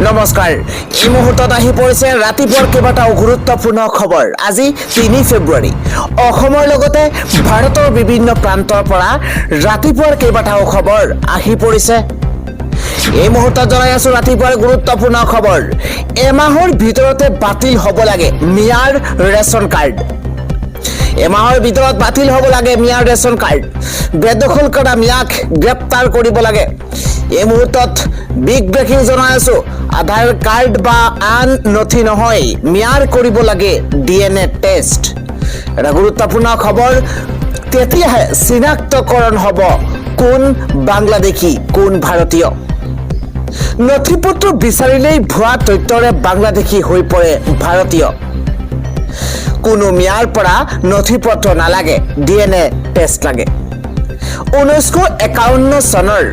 নমস্কাৰ এই মুহূৰ্তত আহি পৰিছে ৰাতিপুৱাৰ কেইবাটাও গুৰুত্বপূৰ্ণ খবৰ আজি 3 ফেব্ৰুৱাৰী অসমৰ লগতে ভাৰতৰ বিভিন্ন প্ৰান্তৰ পৰা ৰাতিপুৱাৰ কেইবাটাও খবৰ আহি পৰিছে এই মুহূৰ্তত জনাই আছো ৰাতিপুৱাৰ গুৰুত্বপূৰ্ণ খবৰ এমাহৰ ভিতৰতে বাতিল হ'ব লাগে মিয়াৰ ৰেচন কাৰ্ড এমাহৰ ভিতৰত বাতিল হ'ব লাগে মিয়াৰ ৰেচন কাৰ্ড বেদখল কৰা মিয়াক গ্ৰেপ্তাৰ কৰিব লাগে এই মুহূৰ্তত বিগ ব্ৰেকিং জনাই আছো আধাৰ কাৰ্ড বা আন নথি নহয় মিয়াৰ কৰিব লাগে ডিএনএ টেষ্ট এটা গুৰুত্বপূৰ্ণ খবৰ তেতিয়াহে চিনাক্তকৰণ হ'ব কোন বাংলাদেশী কোন ভাৰতীয় নথিপত্ৰ বিচাৰিলেই ভুৱা তথ্যৰে বাংলাদেশী হৈ পৰে ভাৰতীয় কোনো মিয়াৰ পৰা নথিপত্ৰ নালাগে ডিএনএ টেষ্ট লাগে 1951 চনৰ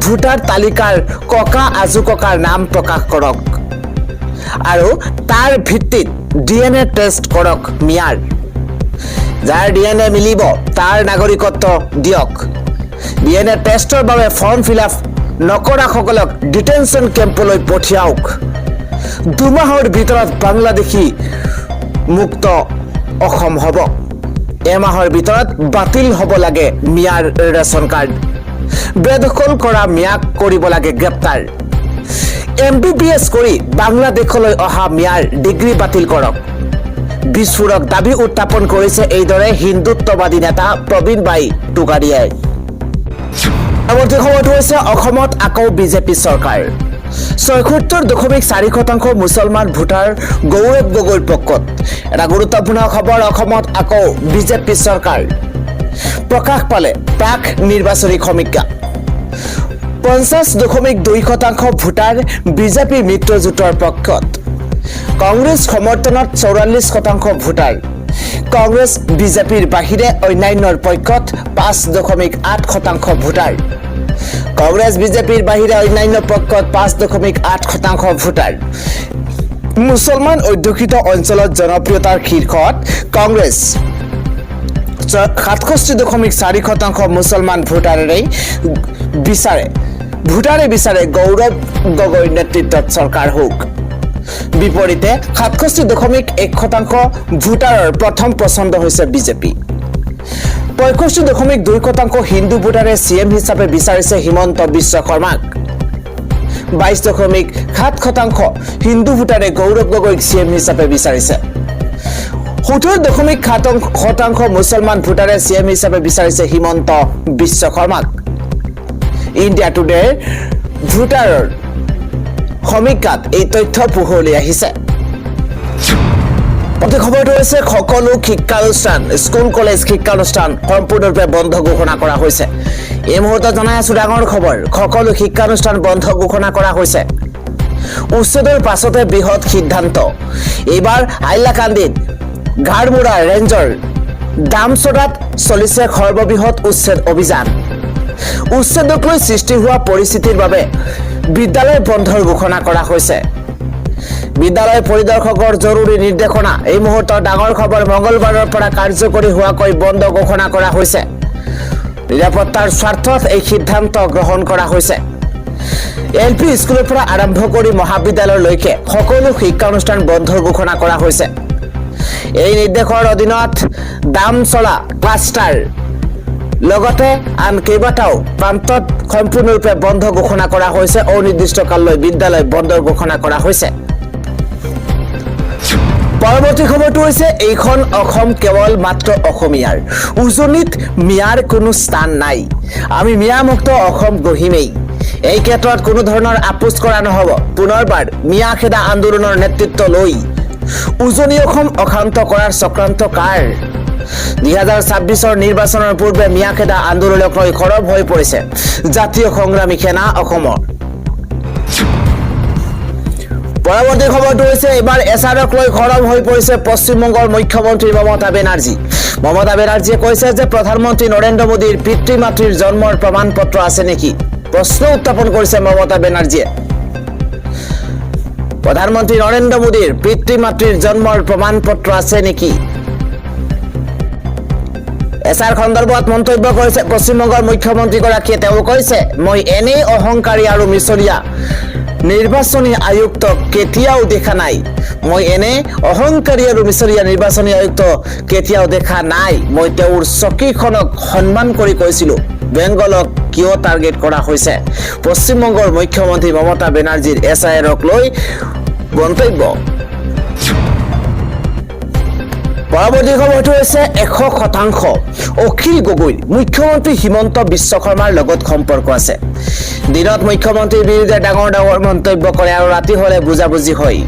ভোটাৰ তালিকাৰ ককা আজু ককাৰ নাম প্ৰকাশ কৰক আৰু তাৰ ভিত্তিত ডিএনএ টেষ্ট কৰক মিয়াৰ যাৰ ডিএনএ মিলিব তাৰ নাগৰিকত্ব দিয়ক ডিএনএ টেষ্টৰ বাবে ফৰ্ম ফিলআপ নকৰা সকলক ডিটেনশন কেম্পলৈ পঠিয়াওক দুমাহৰ ভিতৰত বাংলাদেশী মুক্ত অসম হ'ব এমাহৰ ভিতৰত বাতিল হ'ব লাগে মিয়াৰ ৰেচন কাৰ্ড বেদখল কৰা মিয়াক কৰিব লাগে গ্ৰেপ্তাৰ এমবিবিএছ কৰি বাংলাদেশলৈ অহা মিয়াৰ ডিগ্ৰী বাতিল কৰক বিস্ফোৰক দাবী উত্থাপন কৰিছে এইদৰে হিন্দুত্ববাদী নেতা প্ৰবীণ বাই টুকাৰিয়াই পৰৱৰ্তী খবৰটো হৈছে অসমত আকৌ বিজেপি চৰকাৰ ৭৬.৪% মুছলমান ভোটাৰ গৌৰৱ গগৈৰ পক্ষত এটা গুৰুত্বপূৰ্ণ খবৰ অসমত আকৌ বিজেপি চৰকাৰ প্ৰকাশ পালে প্ৰাক নিৰ্বাচনী সমীক্ষা ৫০.২% ভোটাৰ বিজেপি মিত্ৰজোঁটৰ পক্ষত কংগ্ৰেছ সমৰ্থনত ৪৪% ভোটাৰ কংগ্ৰেছ বিজেপিৰ বাহিৰে অন্যান্যৰ পক্ষত ৫.৮% ভোটাৰ কংগ্ৰেছ বিজেপিৰ বাহিৰে অন্যান্য পক্ষত ৫.৮% ভোটাৰ মুছলমান অধ্যুষিত অঞ্চলত জনপ্ৰিয়তাৰ শীৰ্ষত কংগ্ৰেছ ৬৭.৪% মুছলমান ভোটাৰে বিচাৰে গৌৰৱ গগৈৰ নেতৃত্বত চৰকাৰ হোক বিপৰীতে ৬৭.১% ভোটাৰৰ প্ৰথম পছন্দ হৈছে বিজেপি ৬৫.২% হিন্দু ভোটাৰে চিএম হিচাপে বিচাৰিছে হিমন্ত বিশ্ব শৰ্মাক ২২.৭% হিন্দু ভোটাৰে গৌৰৱ গগৈক চিএম হিচাপে বিচাৰিছে ১৭.৭% মুছলমান ভোটাৰে চিএম হিচাপে বিচাৰিছে হিমন্ত বিশ্ব শৰ্মাক ইণ্ডিয়া টুডেৰ ভোটাৰৰ সমীক্ষাত এই তথ্য পোহৰলৈ আহিছে প্ৰতি খবৰটো হৈছে সকলো শিক্ষানুষ্ঠান স্কুল কলেজ শিক্ষানুষ্ঠান সম্পূৰ্ণৰূপে বন্ধ ঘোষণা কৰা হৈছে এই মুহূৰ্তত জনাই আছো ডাঙৰ খবৰ সকলো শিক্ষানুষ্ঠান বন্ধ ঘোষণা কৰা হৈছে উচ্ছেদৰ পাছতে বৃহৎ সিদ্ধান্ত এইবাৰ হাইলাকান্দিত ঘাৰমুৰা ৰেঞ্জৰ দামচৰাত চলিছে সৰ্ববৃহৎ উচ্ছেদ অভিযান উচ্ছেদক লৈ সৃষ্টি হোৱা পৰিস্থিতিৰ বাবে বিদ্যালয় বন্ধৰ ঘোষণা কৰা হৈছে বিদ্যালয় পৰিদৰ্শকৰ জৰুৰী নিৰ্দেশনা এই মুহূৰ্তৰ ডাঙৰ খবৰ মঙ্গলবাৰৰ পৰা কাৰ্যকৰী হোৱাকৈ বন্ধ ঘোষণা কৰা হৈছে নিৰাপত্তাৰ স্বাৰ্থত এই সিদ্ধান্ত গ্ৰহণ কৰা হৈছে এলপি স্কুলৰ পৰা আৰম্ভ কৰি মহাবিদ্যালয়লৈকে সকলো শিক্ষানুষ্ঠান বন্ধৰ ঘোষণা কৰা হৈছে এই নিৰ্দেশৰ অধীনত দামচলা ক্লাষ্টাৰ লগতে আন কেইবাটাও প্ৰান্তত সম্পূৰ্ণৰূপে বন্ধ ঘোষণা কৰা হৈছে অনিৰ্দিষ্টকাললৈ বিদ্যালয় বন্ধৰ ঘোষণা কৰা হৈছে পৰৱৰ্তী খবৰটো হৈছে এইখন অসম কেৱল মাত্ৰ অসমীয়াৰ উজনিত মিয়াৰ কোনো স্থান নাই আমি মিয়ামুক্ত অসম গঢ়িমেই এই ক্ষেত্ৰত কোনো ধৰণৰ আপোচ কৰা নহ'ব পুনৰবাৰ মিয়া খেদা আন্দোলনৰ নেতৃত্ব লৈ উজনি অসম অশান্ত কৰাৰ চক্ৰান্ত কাৰ ২০২৬ৰ নিৰ্বাচনৰ পূৰ্বে মিয়া খেদা আন্দোলনক লৈ খৰব হৈ পৰিছে জাতীয় সংগ্ৰামী সেনা অসমৰ পৰৱৰ্তী খবৰটো হৈছে এবাৰ এছআৰক লৈ খৰব হৈ পৰিছে পশ্চিমবংগৰ মুখ্যমন্ত্ৰী মমতা বেনাৰ্জীয়ে কৈছে যে প্ৰধানমন্ত্ৰী নৰেন্দ্ৰ মোদীৰ পিতৃ মাতৃৰ জন্মৰ প্ৰমাণ পত্ৰ আছে নেকি প্ৰশ্ন উত্থাপন কৰিছে মমতা বেনাৰ্জীয়ে প্ৰধানমন্ত্ৰী নৰেন্দ্ৰ মোদীৰ পিতৃ মাতৃৰ জন্মৰ প্ৰমাণ পত্ৰ আছে নেকি এছআৰ সন্দৰ্ভত মন্তব্য কৰিছে পশ্চিমবংগৰ মুখ্যমন্ত্ৰীগৰাকীয়ে তেওঁ কৈছে মই এনেই অহংকাৰী আৰু মিছলীয়া নিৰ্বাচনী আয়ুক্তক কেতিয়াও দেখা নাই মই এনে অহংকাৰী আৰু মিছৰীয়া নিৰ্বাচনী আয়ুক্ত কেতিয়াও দেখা নাই মই তেওঁৰ চকীখনক সন্মান কৰি কৈছিলো বেংগলক কিয় টাৰ্গেট কৰা হৈছে পশ্চিমবংগৰ মুখ্যমন্ত্ৰী মমতা বেনাৰ্জীৰ এছআইআৰক লৈ মন্তব্য পৰৱৰ্তী খবৰটো হৈছে 100% অখিল গগৈ মুখ্যমন্ত্ৰী হিমন্ত বিশ্ব শৰ্মাৰ লগত সম্পৰ্ক আছে দিনত মুখ্যমন্ত্ৰীৰ বিৰুদ্ধে ডাঙৰ ডাঙৰ মন্তব্য কৰে আৰু ৰাতি হলে বুজাবুজি হয়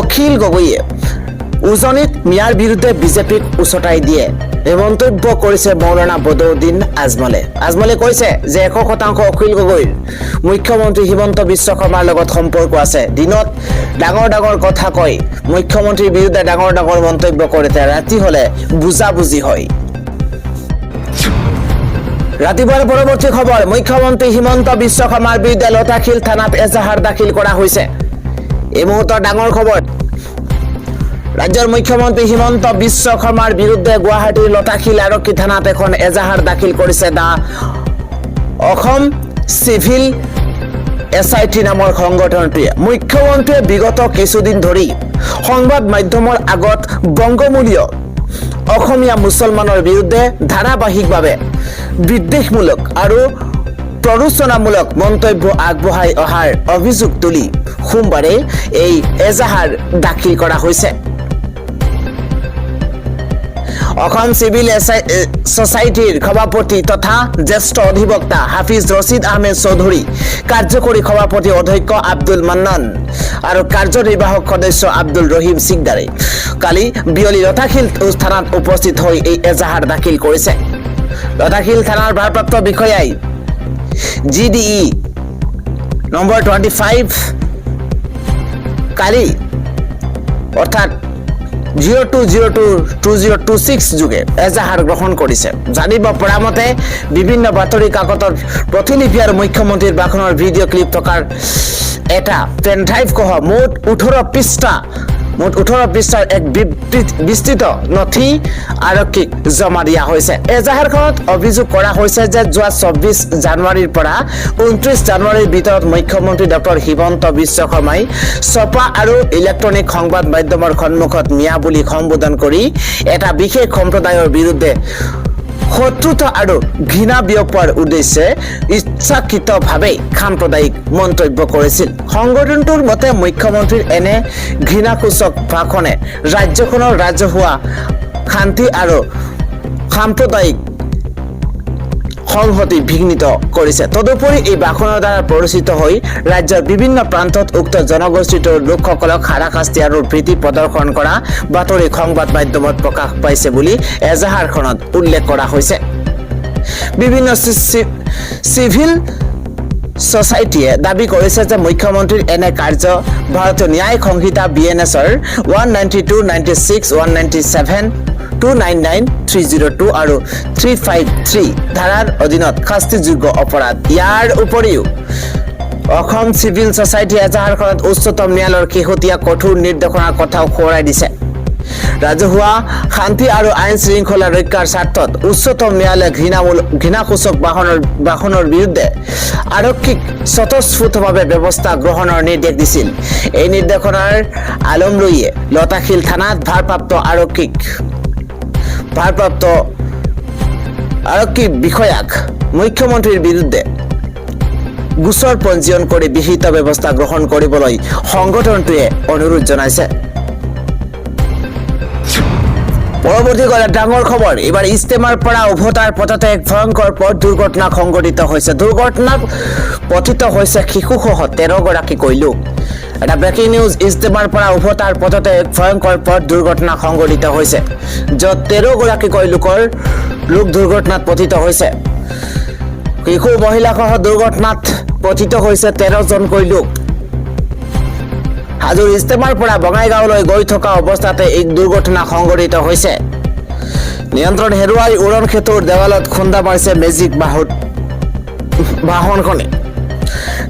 অখিল গগৈয়ে উজনিত মিয়াৰ বিৰুদ্ধে বিজেপিক উচতাই দিয়ে এই মন্তব্য কৰিছে মৌলানা বদৰুদ্দিন আজমলে কৈছে যে 100% অখিল গগৈৰ মুখ্যমন্ত্ৰী হিমন্ত বিশ্ব শৰ্মাৰ লগত সম্পৰ্ক আছে দিনত ডাঙৰ ডাঙৰ কথা কয় মুখ্যমন্ত্ৰীৰ বিৰুদ্ধে ডাঙৰ ডাঙৰ মন্তব্য কৰে ৰাতি হলে বুজাবুজি হয় ৰাতিপুৱাৰ পৰৱৰ্তী খবৰ মুখ্যমন্ত্ৰী হিমন্ত বিশ্ব শৰ্মাৰ বিৰুদ্ধে লতাশিল থানাত এজাহাৰ দাখিল কৰা হৈছে এই মুহূৰ্তৰ ডাঙৰ খবৰ ৰাজ্যৰ মুখ্যমন্ত্ৰী হিমন্ত বিশ্ব শৰ্মাৰ বিৰুদ্ধে গুৱাহাটীৰ লতাশিল আৰক্ষী থানাত এখন এজাহাৰ দাখিল কৰিছে অসম চিভিল এছআইটি নামৰ সংগঠনটোৱে মুখ্যমন্ত্ৰীয়ে বিগত কিছুদিন ধৰি সংবাদ মাধ্যমৰ আগত বংগমূলীয় অসমীয়া মুছলমানৰ বিৰুদ্ধে ধাৰাবাহিকভাৱে বিদ্বেষমূলক আৰু প্ৰৰোচনামূলক মন্তব্য আগবঢ়াই অহাৰ অভিযোগ তুলি সোমবাৰে এই এজাহাৰ দাখিল কৰা হৈছে অসম চিভিল সোসাইটিৰ সভাপতি তথা জ্যেষ্ঠ অধিবক্তা হাফিজ ৰছিদ আহমেদ চৌধুৰী কাৰ্যকৰী সভাপতি অধ্যক্ষ আব্দুল মান্নান আৰু কাৰ্যনিৰ্বাহক সদস্য আব্দুল ৰহিম সিকদাৰে কালি বিয়লি লতাশিল থানাত উপস্থিত হৈ এই এজাহাৰ দাখিল কৰিছে লতাশিল থানাৰ ভাৰপ্ৰাপ্ত বিষয়াই GDE নম্বৰ 25 কালি অৰ্থাৎ 02022026 যোগে এজাহাৰ গ্ৰহণ কৰিছে জানিব পৰা মতে বিভিন্ন বাতৰি কাকতৰ প্ৰতিলিপি আৰু মুখ্যমন্ত্ৰীৰ ভাষণৰ ভিডিঅ' ক্লিপ থকাৰ এটা পেন ড্ৰাইভ সহ মুঠ 18 পৃষ্ঠাৰ এক বিস্তৃত নথি আৰক্ষীক জমা দিয়া হৈছে এজাহাৰখনত অভিযোগ কৰা হৈছে যে যোৱা 24 জানুৱাৰীৰ পৰা 29 জানুৱাৰীৰ ভিতৰত মুখ্যমন্ত্ৰী ডক্টৰ হিমন্ত বিশ্ব শৰ্মাই ছপা আৰু ইলেক্ট্ৰনিক সংবাদ মাধ্যমৰ সন্মুখত মিয়া বুলি সম্বোধন কৰি এটা বিশেষ সম্প্ৰদায়ৰ বিৰুদ্ধে শত্ৰুতা আৰু ঘৃণা বিয়পোৱাৰ উদ্দেশ্যে ইচ্ছাকৃতভাৱে সাম্প্ৰদায়িক মন্তব্য কৰিছিল সংগঠনটোৰ মতে মুখ্যমন্ত্ৰীৰ এনে ঘৃণাসূচক ভাষণে ৰাজ্যখনৰ ৰাজহুৱা শান্তি আৰু সাম্প্ৰদায়িক সংহতি বিঘ্নিত কৰিছে তদুপৰি এই ভাষণৰ দ্বাৰা পৰিচিত হৈ ৰাজ্যৰ বিভিন্ন প্ৰান্তত উক্ত জনগোষ্ঠীটোৰ লোকসকলক হাৰাশাস্তি আৰু ভীতি প্ৰদৰ্শন কৰা বাতৰি সংবাদ মাধ্যমত প্ৰকাশ পাইছে বুলি এজাহাৰখনত উল্লেখ কৰা হৈছে বিভিন্ন চিভিল সোসাইটিয়ে দাবী কৰিছে যে মুখ্যমন্ত্ৰীৰ এনে কাৰ্য ভাৰতীয় ন্যায় সংহিতা BNSৰ 192, 96, 197 299, 302 আৰু 353 ধাৰাৰ অধীনত শাস্তিযোগ্য অপৰাধ ইয়াৰ উপৰিও অসম চিভিল সোসাইটি এজাহাৰখনত উচ্চতম ন্যায়ালয়ৰ শেহতীয়া কঠোৰ নিৰ্দেশনাৰ কথাও সোঁৱৰাই দিছে ৰাজহুৱা শান্তি আৰু আইন শৃংখলা ৰক্ষাৰ স্বাৰ্থত উচ্চতম ন্যায়ালয়ে ঘৃণাসূচক ভাষণৰ বিৰুদ্ধে আৰক্ষীক স্বতঃস্ফূৰ্তভাৱে ব্যৱস্থা গ্ৰহণৰ নিৰ্দেশ দিছিল এই নিৰ্দেশনাৰ আলম লৈয়ে লতাশিল থানাত ভাৰপ্ৰাপ্ত আৰক্ষী বিষয়াক মুখ্যমন্ত্ৰীৰ বিৰুদ্ধে গোচৰ পঞ্জীয়ন কৰি বিহিত ব্যৱস্থা গ্ৰহণ কৰিবলৈ সংগঠনটোৱে অনুৰোধ জনাইছে পৰৱৰ্তী ডাঙৰ খবৰ এবাৰ ইস্তেমাৰ পৰা উভতাৰ পথতে এক ভয়ংকৰ পথ দুৰ্ঘটনা সংঘটিত হৈছে দুৰ্ঘটনাত পতিত হৈছে শিশুসহ 13 গৰাকীকৈ লোক এটা ব্ৰেকিং নিউজ ইস্তেমাৰ পৰা উভতাৰ পথতে এক ভয়ংকৰ পথ দুৰ্ঘটনা সংঘটিত হৈছে য'ত 13 গৰাকীকৈ লোক দুৰ্ঘটনাত পতিত হৈছে শিশু মহিলাসহ দুৰ্ঘটনাত পতিত হৈছে 13 জনকৈ লোক হাজোৰ ইস্তেমাৰ পৰা বঙাইগাঁৱলৈ গৈ থকা অৱস্থাতে এক দুৰ্ঘটনা সংঘটিত হৈছে নিয়ন্ত্ৰণ হেৰুৱাই উৰণ ক্ষেত্ৰৰ দেৱালত খুন্দা মাৰিছে মেজিক বাহনখনে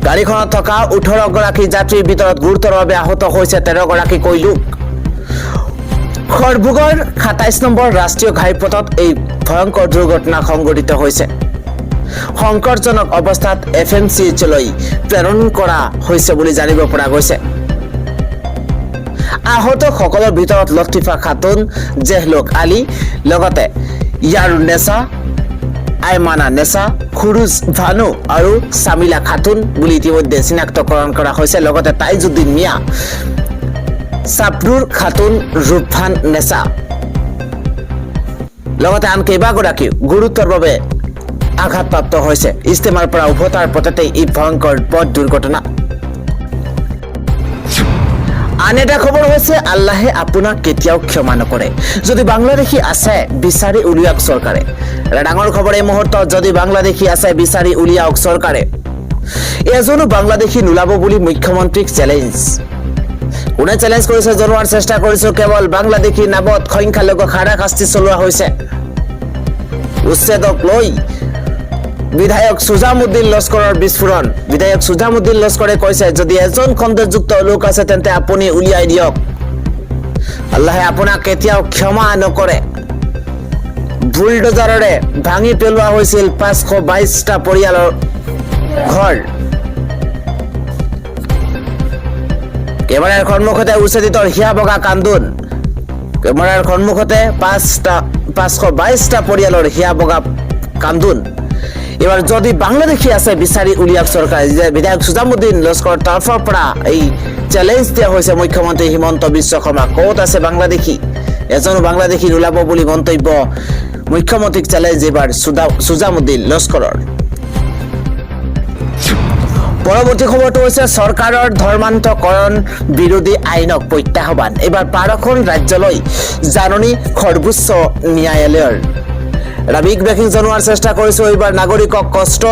গাড়ীখনত থকা 18 গৰাকী যাত্ৰীৰ ভিতৰত গুৰুতৰভাৱে আহত হৈছে 13 গৰাকীকৈ লোক খৰভোগৰ 27 নম্বৰ ৰাষ্ট্ৰীয় ঘাইপথত এই ভয়ংকৰ দুৰ্ঘটনা সংঘটিত হৈছে সংকটজনক অৱস্থাত FMCHলৈ প্ৰেৰণ কৰা হৈছে বুলি জানিব পৰা গৈছে। আহতসকলৰ ভিতৰত লতিফা খাতুন, জেহলুক আলী, লগতে ইয়াৰুন নেছা, আইমানা নেছা, খুৰুজ ভানু আৰু সামিলা খাতুন বুলি ইতিমধ্যে চিনাক্তকৰণ কৰা হৈছে। লগতে তাইজুদ্দিন মিয়া, সাবৰুৰ খাতুন, ৰূপভান নেছা, লগতে আন কেইবাগৰাকীও গুৰুতৰভাৱে আঘাতপ্ৰাপ্ত হৈছে। ইস্তেমাৰ পৰা উভতাৰ পথতে এই ভয়ংকৰ পথ দুৰ্ঘটনা। আন এটা খবৰ হৈছে আল্লাহে আপোনাক কেতিয়াও ক্ষমা নকৰে। যদি বাংলাদেশী আছে বিচাৰি উলিয়াওক চৰকাৰে। এটা ডাঙৰ খবৰ এই মুহূৰ্তত, যদি বাংলাদেশী আছে বিচাৰি উলিয়াওক চৰকাৰে। এজনো বাংলাদেশী নোলাব বুলি মুখ্যমন্ত্ৰীক চেলেঞ্জ। কোনে চেলেঞ্জ কৰিছে জনোৱাৰ চেষ্টা কৰিছো। কেৱল বাংলাদেশী নামত সংখ্যালঘু হাৰাশাস্তি চলোৱা হৈছে। উচ্ছেদক লৈ বিধায়ক সুজামুদ্দিন লস্কৰৰ বিস্ফোৰণ। বিধায়ক সুজামুদ্দিন লস্কৰে কৈছে, যদি এজন খণ্ডযুক্ত লোক আছে তেন্তে আপুনি উলিয়াই দিয়ক। আল্লাহে আপোনাক কেতিয়াও ক্ষমা নকৰে। বুলডোজাৰেৰে ভাঙি পেলোৱা হৈছিল 522টা পৰিয়ালৰ ঘৰ। কেমেৰাৰ সন্মুখতে উচ্ছেদিতৰ হিয়া বগা কান্দোন। কেমেৰাৰ সন্মুখতে 522টা পৰিয়ালৰ হিয়া বগা কান্দোন। এবাৰ যদি বাংলাদেশী আছে বিচাৰি উলিয়াওক চৰকাৰে। বিধায়ক সুজামুদ্দিন লস্কৰৰ তৰফৰ পৰা এই চ্যালেঞ্জ দিয়া হৈছে মুখ্যমন্ত্ৰী হিমন্ত বিশ্ব শৰ্মা। ক'ত আছে বাংলাদেশী? এজনো বাংলাদেশী নোলাব বুলি মন্তব্য। মুখ্যমন্ত্ৰীক চ্যালেঞ্জ এবাৰ সুজামুদ্দিন লস্কৰৰ। পৰৱৰ্তী খবৰটো হৈছে চৰকাৰৰ ধৰ্মান্তকৰণ বিৰোধী আইনক প্ৰত্যাহ্বান। এইবাৰ 12খন ৰাজ্যলৈ জাননী সৰ্বোচ্চ ন্যায়ালয়ৰ। ৰাবিক ব্ৰেকিং জনোৱাৰ চেষ্টা কৰিছো। এইবাৰ নাগৰিকক কষ্ট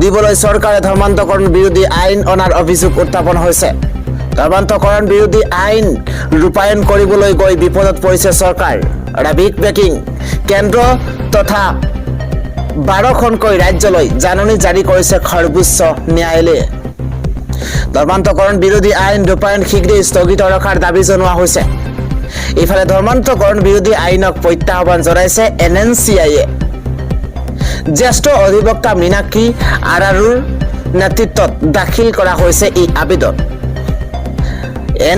দিবলৈ চৰকাৰে ধৰ্মান্তকৰণ বিৰোধী আইন অনাৰ অভিযোগ উত্থাপন হৈছে। ধৰ্মান্তকৰণ বিৰোধী আইন ৰূপায়ণ কৰিবলৈ গৈ বিপদত পৰিছে চৰকাৰ। ৰাবিক ব্ৰেকিং। কেন্দ্ৰ তথা 12খনকৈ ৰাজ্যলৈ জাননী জাৰি কৰিছে সৰ্বোচ্চ ন্যায়ালয়ে। ধৰ্মান্তকৰণ বিৰোধী আইন ৰূপায়ণ শীঘ্ৰেই স্থগিত ৰখাৰ দাবী জনোৱা হৈছে। ইফালে ধৰ্মান্তকৰণ বিৰোধী আইনক প্ৰত্যাহ্বান জনাইছে NNCIয়ে। জ্যেষ্ঠ অধিবক্তা মীনাক্ষী আৰাৰুৰ নেতৃত্বত দাখিল কৰা হৈছে এই আবেদন।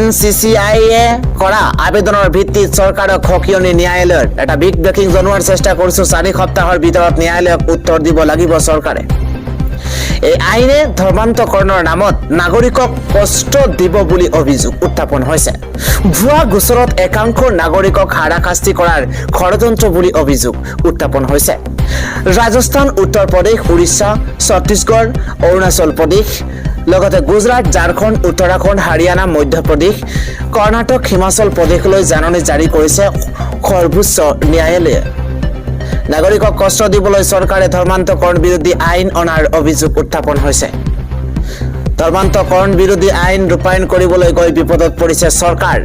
NCCIয়ে কৰা আবেদনৰ ভিত্তিত চৰকাৰক সকিয়নি ন্যায়ালয়ৰ। এটা বিগ ব্ৰেকিং জনোৱাৰ চেষ্টা কৰিছো। 4 সপ্তাহৰ ভিতৰত ন্যায়ালয়ক উত্তৰ দিব লাগিব চৰকাৰে। এই আইনে ধৰ্মান্তকৰণৰ নামত নাগৰিকক কষ্ট দিব বুলি অভিযোগ উত্থাপন হৈছে। ভুৱা গোচৰত একাংশ নাগৰিকক হাৰাশাস্তি কৰাৰ ষড়যন্ত্ৰ বুলি অভিযোগ উত্থাপন হৈছে। ৰাজস্থান, উত্তৰ প্ৰদেশ, উৰিষ্যা, ছত্তীশগড়, অৰুণাচল প্ৰদেশ, লগতে গুজৰাট, ঝাৰখণ্ড, উত্তৰাখণ্ড, হাৰিয়ানা, মধ্যপ্ৰদেশ, কৰ্ণাটক, হিমাচল প্ৰদেশলৈ জাননী জাৰি কৰিছে সৰ্বোচ্চ ন্যায়ালয়ে। নাগৰিকক কষ্ট দিবলৈ চৰকাৰে ধৰ্মান্তকৰণ বিৰোধী আইন অনাৰ অভিযোগ উত্থাপন হৈছে। ধৰ্মান্তকৰণ বিৰোধী আইন ৰূপায়ণ কৰিবলৈ গৈ বিপদত পৰিছে চৰকাৰ।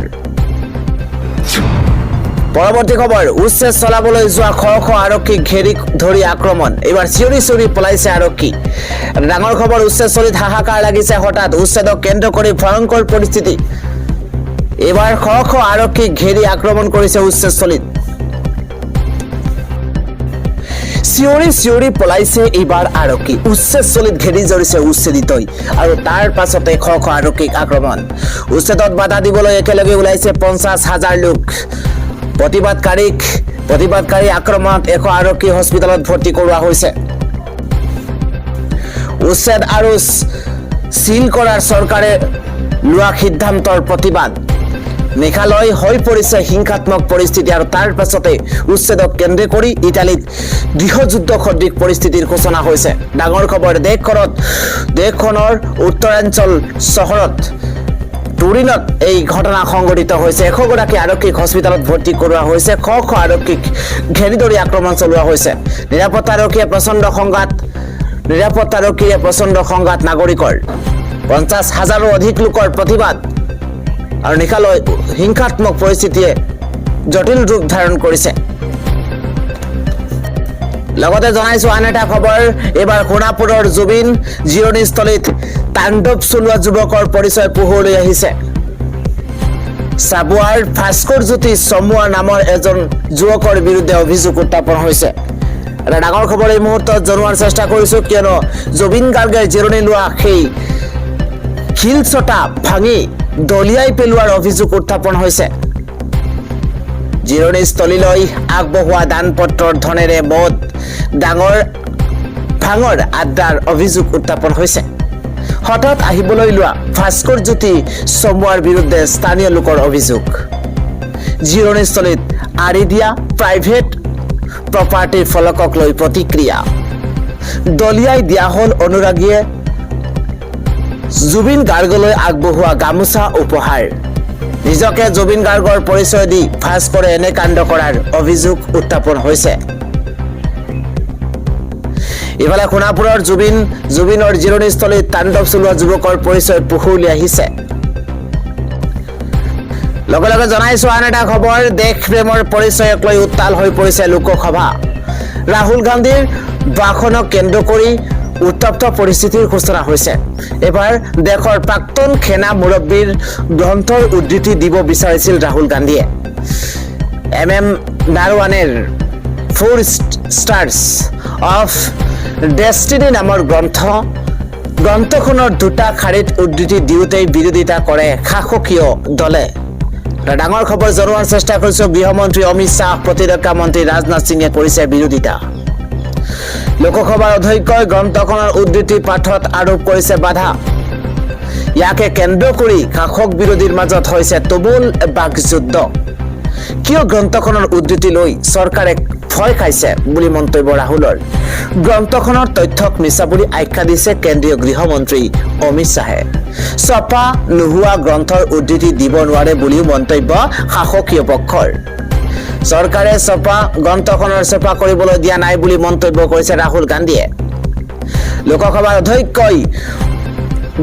পৰৱৰ্তী খবৰ, উচ্ছেদ চলাবলৈ যোৱা শ শ আৰক্ষীক ঘেৰি ধৰি আক্ৰমণ। এইবাৰ চিঞৰি চিঞৰি পলাইছে আৰক্ষী। ডাঙৰ খবৰ, উচ্ছেদস্থলীত হাহাকাৰ লাগিছে হঠাৎ। উচ্ছেদক কেন্দ্ৰ কৰি ভয়ংকৰ পৰিস্থিতি। এইবাৰ শ শ আৰক্ষীক ঘেৰি আক্ৰমণ কৰিছে উচ্ছেদস্থলীত। চিঞৰি চিঞৰি পলাইছে এইবাৰ আৰক্ষী। উচ্ছেদস্থলীত ঘেৰি ধৰিছে উচ্ছেদিতই আৰু তাৰ পাছতে শ শ আৰক্ষীক আক্ৰমণ। উচ্ছেদত বাধা দিবলৈ একেলগে ওলাইছে 50,000 লোক। প্ৰতিবাদকাৰী আক্ৰমণত 100 আৰক্ষী হস্পিটেলত ভৰ্তি কৰোৱা হৈছে। উচ্ছেদ আৰু চিল কৰাৰ চৰকাৰে লোৱা সিদ্ধান্তৰ প্ৰতিবাদ। মেঘালয় হৈ পৰিছে হিংসাত্মক পৰিস্থিতি আৰু তাৰ পাছতে উচ্ছেদক কেন্দ্ৰ কৰি ইটালীত গৃহযুদ্ধ সদৃশ পৰিস্থিতিৰ সূচনা হৈছে। ডাঙৰ খবৰ, দেশখনৰ উত্তৰাঞ্চল চহৰত টুৰিনত এই ঘটনা সংঘটিত হৈছে। 100 গৰাকী আৰক্ষীক হস্পিটেলত ভৰ্তি কৰোৱা হৈছে। শ শ আৰক্ষীক ঘেৰি ধৰি আক্ৰমণ চলোৱা হৈছে। নিৰাপত্তাৰক্ষীয়ে প্ৰচণ্ড সংঘাত নাগৰিকৰ। 50,000ৰো অধিক লোকৰ প্ৰতিবাদ আৰু নিশালৈ হিংসাত্মক পৰিস্থিতিয়ে জটিল ৰূপ ধাৰণ কৰিছে। লগতে জনাইছো আন এটা খবৰ, এইবাৰ সোণাপুৰৰ জুবিন জিৰণীস্থলীত তাণ্ডৱ চলোৱা যুৱকৰ পৰিচয় পোহৰলৈ আহিছে। চাবুৱাৰ ভাস্কৰ জ্যোতি চমুৱা নামৰ এজন যুৱকৰ বিৰুদ্ধে অভিযোগ উত্থাপন হৈছে। এটা ডাঙৰ খবৰ এই মুহূৰ্তত জনোৱাৰ চেষ্টা কৰিছোঁ, কিয়নো জুবিন গাৰ্গে জিৰণি লোৱা সেই শিলচটা ভাঙি দলিয়াই পেলোৱাৰ অভিযোগ উত্থাপন হৈছে। জিৰণিস্থলীলৈ আগবঢ়োৱা দান পত্ৰৰ ধনেৰে মদ ভাঙৰ আড্ডাৰ অভিযোগ উত্থাপন হৈছে। হঠাৎ আহিবলৈ লোৱা ভাস্কৰ জ্যোতি চমুৱাৰ বিৰুদ্ধে স্থানীয় লোকৰ অভিযোগ। জিৰণিস্থলীত আঁৰি দিয়া প্ৰাইভেট প্ৰপাৰ্টিৰ ফলকক লৈ প্ৰতিক্ৰিয়া। দলিয়াই দিয়া হ'ল অনুৰাগীয়ে জুবিন গাৰ্গলৈ আগবঢ়োৱা গামোচা উপহাৰ। নিজকে জুবিন গাৰ্গৰ পৰিচয় দি ভাস্কৰে এনে কাণ্ড কৰাৰ অভিযোগ উত্থাপন হৈছে। ইফালে সোণাপুৰৰ জুবিনৰ জিৰণিস্থলীত তাণ্ডৱ চলোৱা যুৱকৰ পৰিচয় পোহৰলৈ আহিছে। লগে লগে জনাইছো আন এটা খবৰ, দেশ প্ৰেমৰ পৰিচয়ক লৈ উত্তাল হৈ পৰিছে লোকসভা। ৰাহুল গান্ধীৰ ভাষণক কেন্দ্ৰ কৰি উত্তপ্ত পৰিস্থিতিৰ সূচনা হৈছে। এবাৰ দেশৰ প্ৰাক্তন সেনা মুৰব্বীৰ গ্ৰন্থৰ উদ্ধৃতি দিব বিচাৰিছিল ৰাহুল গান্ধীয়ে। MM নাৰৱানেৰ 4 Stars of Destiny নামৰ গ্ৰন্থখনৰ দুটা শাৰীত উদ্ধৃতি দিওঁতেই বিৰোধিতা কৰে শাসকীয় দলে। ডাঙৰ খবৰ জনোৱাৰ চেষ্টা কৰিছো, গৃহমন্ত্ৰী অমিত শ্বাহ, প্ৰতিৰক্ষা মন্ত্ৰী ৰাজনাথ সিঙে কৰিছে বিৰোধিতা। লোকসভাৰ অধ্যক্ষই গ্ৰন্থখনৰ উদ্ধৃতি পাঠত আৰোপ কৰিছে বাধা। ইয়াকে কেন্দ্ৰ কৰি শাসক বিৰোধীৰ মাজত হৈছে তুমুল বাকযুদ্ধ। কিয় গ্ৰন্থখনৰ উদ্ধৃতি লৈ চৰকাৰে ভয় খাইছে বুলি মন্তব্য ৰাহুলৰ। গ্ৰন্থখনৰ তথ্যক মিছা বুলি আখ্যা দিছে কেন্দ্ৰীয় গৃহমন্ত্ৰী অমিত শ্বাহে। ছপা নোহোৱা গ্ৰন্থৰ উদ্ধৃতি দিব নোৱাৰে বুলিও মন্তব্য শাসকীয় পক্ষৰ। চৰকাৰে গ্ৰন্থখনৰ ছপা কৰিবলৈ দিয়া নাই বুলি মন্তব্য কৰিছে ৰাহুল গান্ধীয়ে। লোকসভাৰ অধ্যক্ষই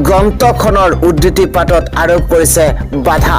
গ্ৰন্থখনৰ উদ্ধৃতি পাঠত আৰোপ কৰিছে বাধা।